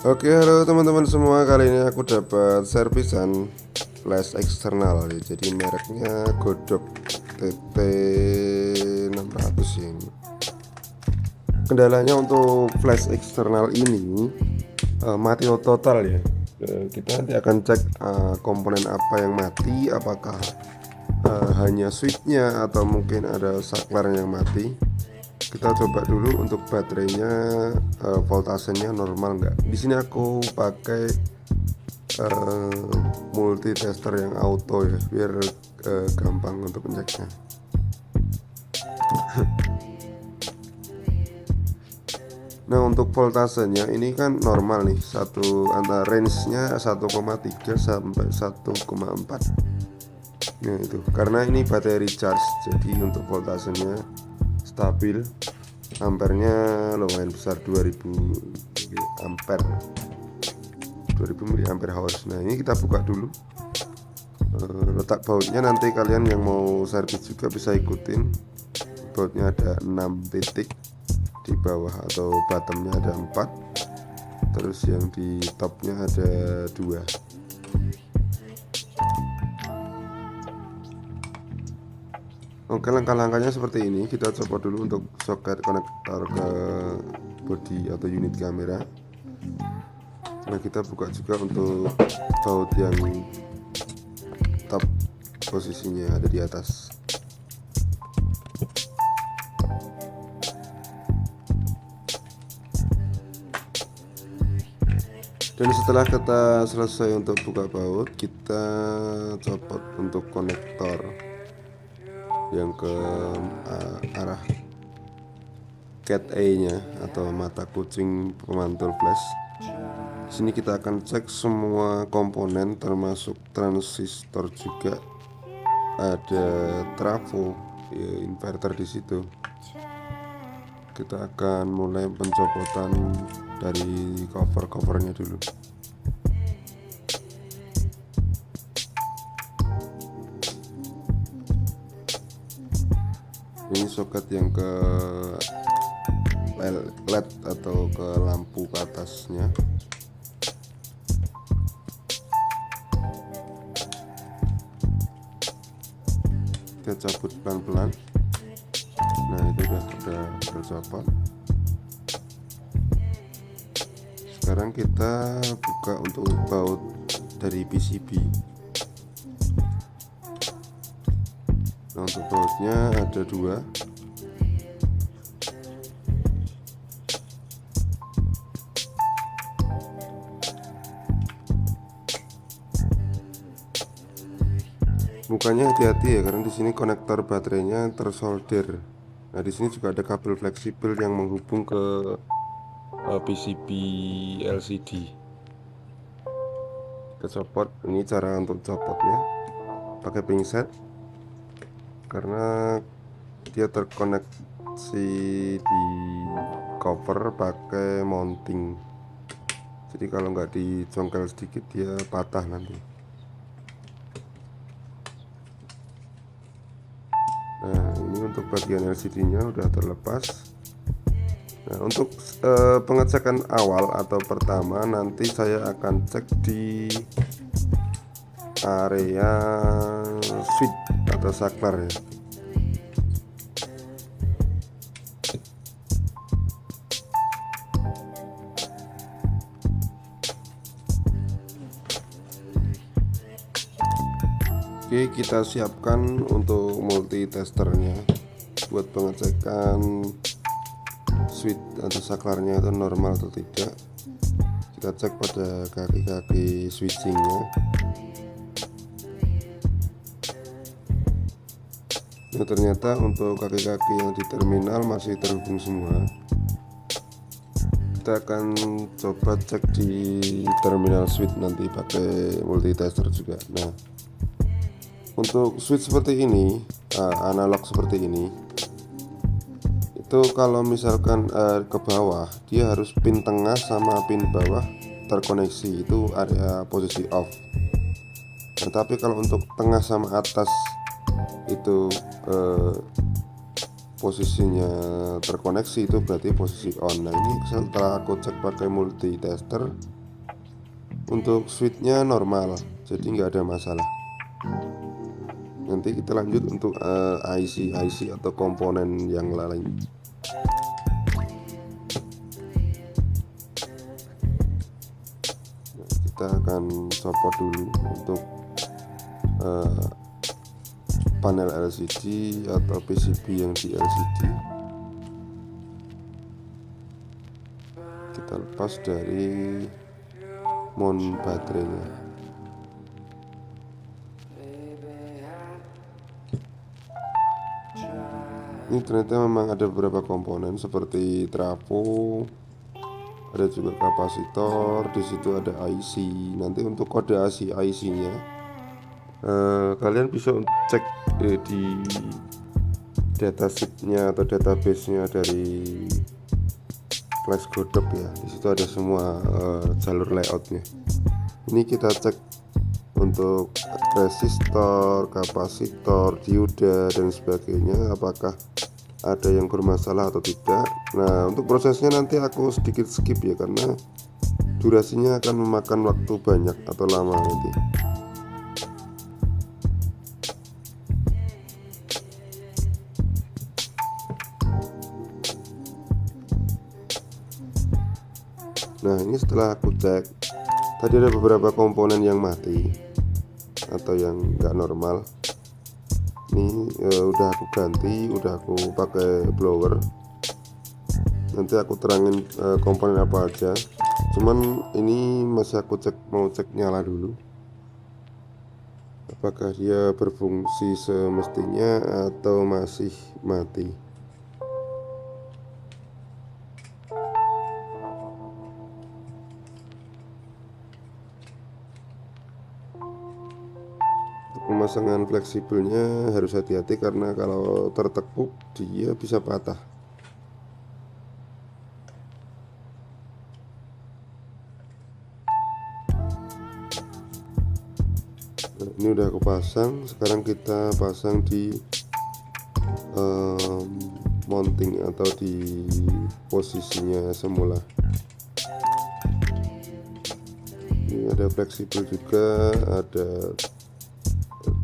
Oke, halo teman-teman semua. Kali ini aku dapat servisan flash eksternal ya. Jadi mereknya Godok TT600 ini. Kendalanya untuk flash eksternal ini mati total ya. Kita nanti akan cek komponen apa yang mati, apakah hanya switchnya atau mungkin ada saklar yang mati. Kita coba dulu untuk baterainya, voltasenya normal nggak. Di sini aku pakai multi tester yang auto ya, biar gampang untuk ngeceknya. Nah, untuk voltasenya ini kan normal nih, antara range-nya 1,3 sampai 1,4. Nah itu karena ini baterai charge, jadi untuk voltasenya stabil. Ampernya lumayan besar, 2000 ampere, 2000 mAh. Nah ini kita buka dulu. Letak bautnya nanti kalian yang mau servis juga bisa ikutin. Bautnya ada 6 titik di bawah, atau bottomnya ada 4, terus yang di topnya ada 2. Oke, langkah-langkahnya seperti ini. Kita coba dulu untuk soket konektor ke bodi atau unit kamera. Nah, kita buka juga untuk baut yang top, posisinya ada di atas. Dan setelah kita selesai untuk buka baut, kita copot untuk konektor yang ke arah cat A nya atau mata kucing pemantul flash. Di sini kita akan cek semua komponen termasuk transistor juga, ada trafo ya, inverter di situ. Kita akan mulai pencopotan dari covernya dulu. Ini soket yang ke LED atau ke lampu ke atasnya. Kita cabut pelan-pelan. Nah itu udah tercopot. Sekarang kita buka untuk baut dari PCB. Nah, untuk bautnya ada 2. Bukannya hati-hati ya, karena di sini konektor baterainya tersolder. Nah, di sini juga ada kabel fleksibel yang menghubung ke PCB LCD. Kita copot. Ini cara untuk copotnya, pakai pinset karena dia terkoneksi di cover pakai mounting. Jadi kalau nggak dicongkel sedikit dia patah nanti. Nah ini untuk bagian LCD nya udah terlepas. Nah untuk pengecekan awal atau pertama, nanti saya akan cek di area switch atau saklar ya. Oke, kita siapkan untuk multi testernya buat pengecekan switch atau saklarnya itu normal atau tidak. Kita cek pada kaki-kaki switchingnya. Nah, ternyata untuk kaki-kaki yang di terminal masih terhubung semua. Kita akan coba cek di terminal switch nanti pakai multitester juga. Nah, untuk switch seperti ini, analog seperti ini, itu kalau misalkan ke bawah, dia harus pin tengah sama pin bawah terkoneksi, itu area posisi off. Nah, tapi kalau untuk tengah sama atas itu posisinya terkoneksi itu berarti posisi on. Nah ini setelah aku cek pakai multitester, untuk switchnya normal, jadi nggak ada masalah. Nanti kita lanjut untuk IC atau komponen yang lain. Nah, kita akan copot dulu untuk panel LCD atau PCB yang di LCD. Kita lepas dari mount baterainya. Ini ternyata memang ada beberapa komponen seperti trafo, ada juga kapasitor, di situ ada IC. Nanti untuk kode IC-nya kalian bisa cek di datasheetnya atau database-nya dari Flash Godot ya. Di situ ada semua jalur layoutnya. Ini kita cek untuk resistor, kapasitor, dioda dan sebagainya, apakah ada yang bermasalah atau tidak. Nah untuk prosesnya nanti aku sedikit skip ya, karena durasinya akan memakan waktu banyak atau lama nanti. Nah ini setelah aku cek, tadi ada beberapa komponen yang mati atau yang nggak normal. Ini udah aku ganti, udah aku pakai blower. Nanti aku terangin komponen apa aja. Cuman ini masih aku mau cek nyala dulu, apakah dia berfungsi semestinya atau masih mati. Pemasangan fleksibelnya harus hati-hati, karena kalau tertekuk dia bisa patah. Nah, ini udah aku pasang. Sekarang kita pasang di mounting atau di posisinya semula. Ini ada fleksibel juga, ada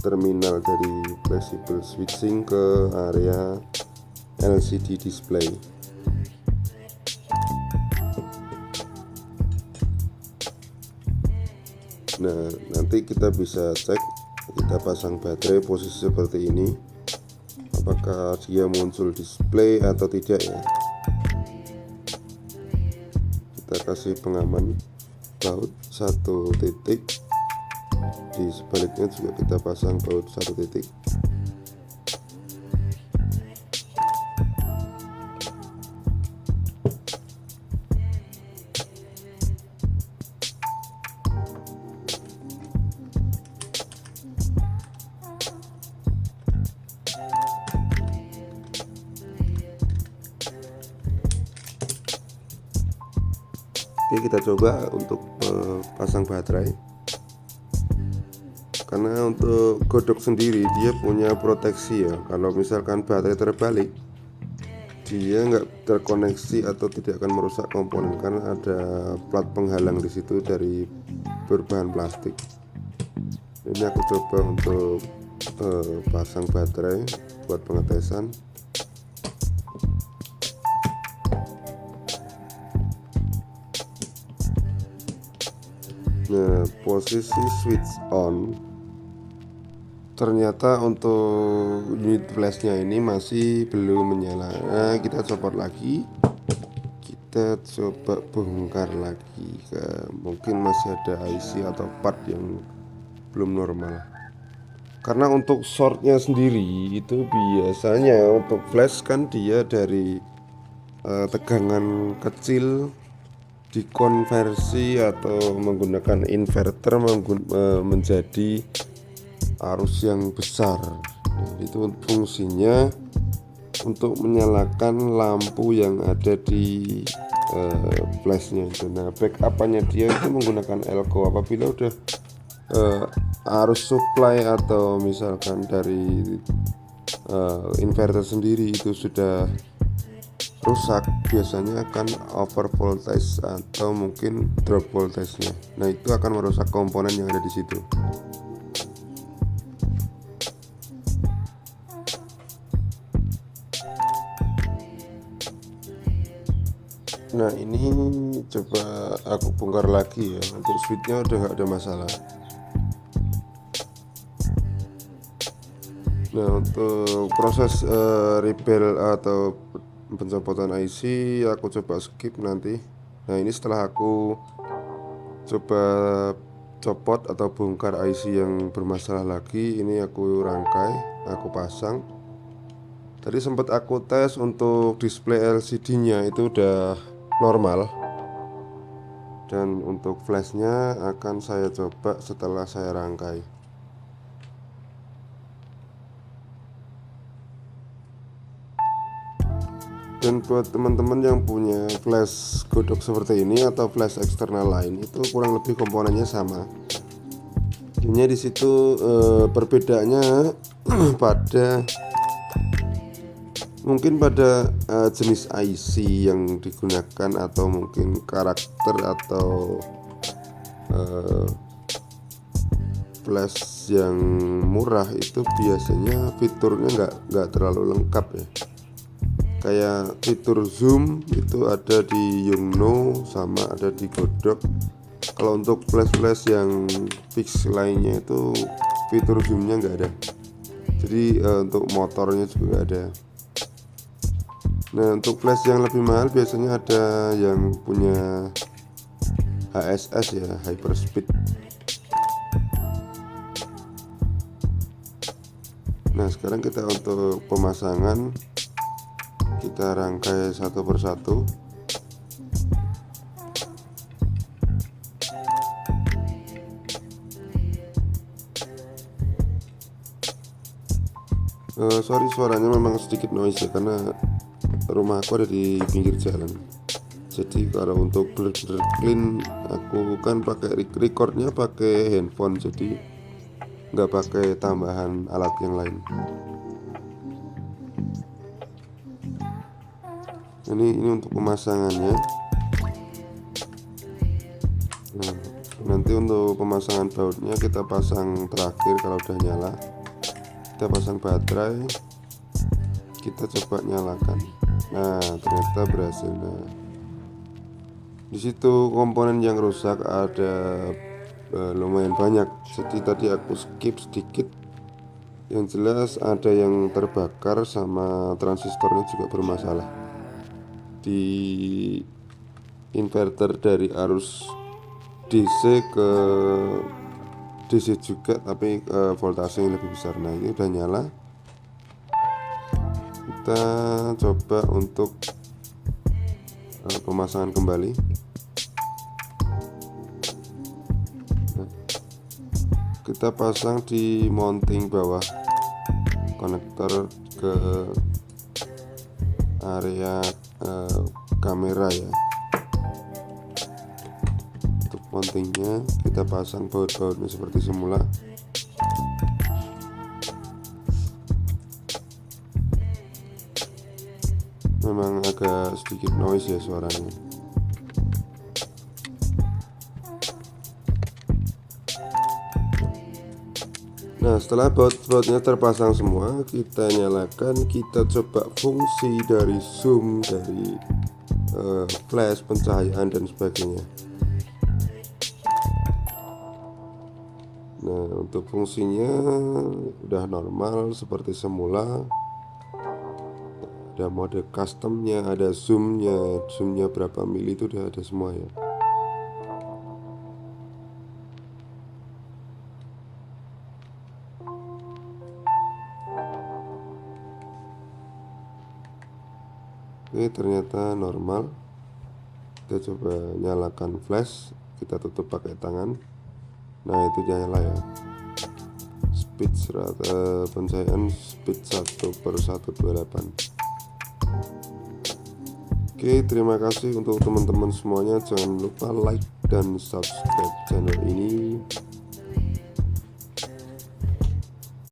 terminal dari flexible switching ke area LCD display. Nah nanti kita bisa cek, kita pasang baterai posisi seperti ini, apakah dia muncul display atau tidak ya. Kita kasih pengaman baut 1 titik, di sebaliknya juga kita pasang baut 1 titik. Oke, kita coba untuk pasang baterai. Karena untuk Godot sendiri dia punya proteksi ya, kalau misalkan baterai terbalik dia nggak terkoneksi atau tidak akan merusak komponen, karena ada plat penghalang di situ dari berbahan plastik. Ini aku coba untuk pasang baterai buat pengetesan. Nah posisi switch on, ternyata untuk unit flashnya ini masih belum menyala. Nah kita copot lagi, kita coba bongkar lagi, mungkin masih ada IC atau part yang belum normal. Karena untuk shortnya sendiri itu biasanya untuk flash kan dia dari tegangan kecil dikonversi atau menggunakan inverter menjadi arus yang besar. Nah, itu fungsinya untuk menyalakan lampu yang ada di flashnya itu. Nah backupannya dia itu menggunakan elko. Apabila udah arus supply atau misalkan dari inverter sendiri itu sudah rusak, biasanya akan over voltage atau mungkin drop voltage-nya. Nah, itu akan merusak komponen yang ada di situ. Nah, ini coba aku bongkar lagi ya. Untuk switch-nya udah nggak ada masalah. Nah, untuk proses rebuild atau pencopotan IC aku coba skip nanti. Nah, ini setelah aku coba copot atau bongkar IC yang bermasalah lagi, ini aku rangkai, aku pasang. Tadi sempat aku tes untuk display LCD-nya itu udah normal. Dan untuk flashnya akan saya coba setelah saya rangkai. Dan buat teman-teman yang punya flash godok seperti ini atau flash eksternal lain, itu kurang lebih komponennya sama. Hanya di situ perbedaannya pada mungkin pada jenis IC yang digunakan atau mungkin karakter atau flash yang murah itu biasanya fiturnya nggak terlalu lengkap ya. Kayak fitur zoom itu ada di Yongnuo sama ada di Godok. Kalau untuk flash-flash yang fix lainnya itu fitur zoomnya nggak ada. Jadi untuk motornya juga nggak ada. Nah, untuk flash yang lebih mahal biasanya ada yang punya HSS ya, hyperspeed. Nah, sekarang kita untuk pemasangan kita rangkai satu persatu. Sorry, suaranya memang sedikit noise ya, karena rumah aku ada di pinggir jalan. Jadi kalau untuk bener-bener clean, aku kan pakai recordnya pakai handphone, jadi nggak pakai tambahan alat yang lain. Ini untuk pemasangannya. Nah, nanti untuk pemasangan bautnya kita pasang terakhir kalau udah nyala. Kita pasang baterai, kita coba nyalakan. Nah, ternyata berhasil. Nah, di situ komponen yang rusak ada lumayan banyak. Jadi tadi aku skip sedikit. Yang jelas ada yang terbakar sama transistornya juga bermasalah. Di inverter dari arus DC ke DC juga, tapi voltase yang lebih besar. Nah, ini udah nyala. Kita coba untuk pemasangan kembali. Nah, kita pasang di mounting bawah konektor ke area kamera ya. Untuk mountingnya kita pasang baut-bautnya seperti semula. Memang agak sedikit noise ya suaranya. Nah, setelah baut-bautnya terpasang semua, kita nyalakan, kita coba fungsi dari zoom, dari flash, pencahayaan dan sebagainya. Nah, untuk fungsinya udah normal seperti semula. Ada mode customnya, ada zoomnya berapa mili itu udah ada semua ya. Oke, ternyata normal. Kita coba nyalakan flash, kita tutup pakai tangan. Nah, itu nyala ya. Speed pencahayaan speed 1/128. Oke, terima kasih untuk teman-teman semuanya. Jangan lupa like dan subscribe channel ini.